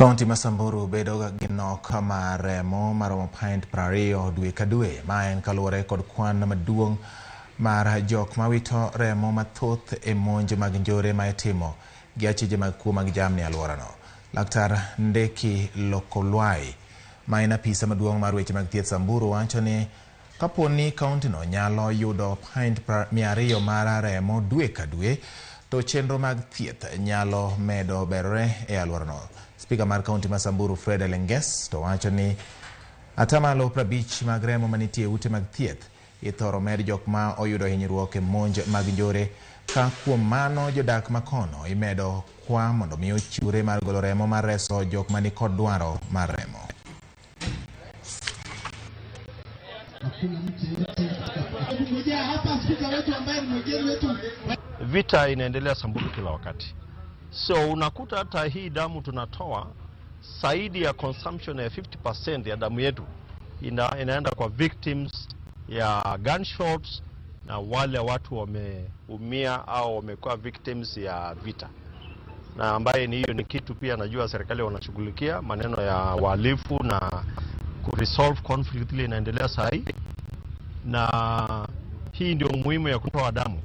Kaunti ma Samburu bedo gi nok mar remo maromo pint 20 dwe ka dwe, ma en kaluwore kod kwan maduong' mar jok mawito remo mathoth e monj mag njore ma itimo gi achije mag kuo mag jamni alworano. Laktar Ndeki Lokolwai, ma en apisa maduong' mar weche mag thieth Samburu, wacho ni kapo ni kauntino nyalo yudo pint 200 mar remo dwe ka dwe, to chenro mag thieth nyalo medo berore e alworano. Spika mar kaunti ma Samburu Fred Lenges to wacho ni atamalo 50 mag remo manitie ute mag thieth ithoro med jok ma oyudo hinyruok e monj mag njore, ka kuom mano jodak makono imedo kwa mondo mi ochiwre mar golo remo mar reso jok mani kod dwaro mar remo. Vita inaendelea Samburu kila wakati. So unakuta hata hii damu tunatoa zaidi ya consumption ya 50% ya damu yetu inaenda kwa victims ya gunshots na wale watu wameumia au wamekuwa victims ya vita. Na ambaye ni hiyo ni kitu pia najua serikali wanashughulikia maneno ya wahalifu na kuresolve conflict ile inaendelea sahi. Na hii ndio muhimu ya kutoa damu.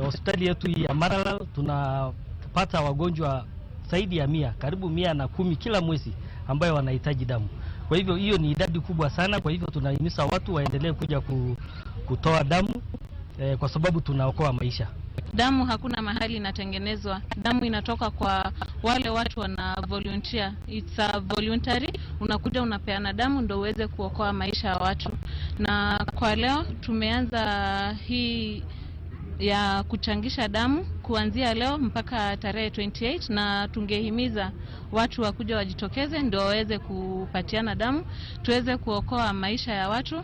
Hospitali yetu ya Maralal tunapata wagonjwa zaidi ya 100, karibu 110 kila mwezi ambayo wanahitaji damu. Kwa hivyo hiyo ni idadi kubwa sana, kwa hivyo tunahimiza watu waendelee kuja kutoa damu kwa sababu tunaokoa maisha. Damu hakuna mahali inatengenezwa. Damu inatoka kwa wale watu wana volunteer. It's a voluntary. Unakuja unapeana damu ndio uweze kuokoa maisha ya watu. Na kwa leo tumeanza hii ya kuchangisha damu kuanzia leo mpaka tarehe 28, na tungehimiza watu wakuja wajitokeze ndio waweze kupatiana damu tuweze kuokoa maisha ya watu.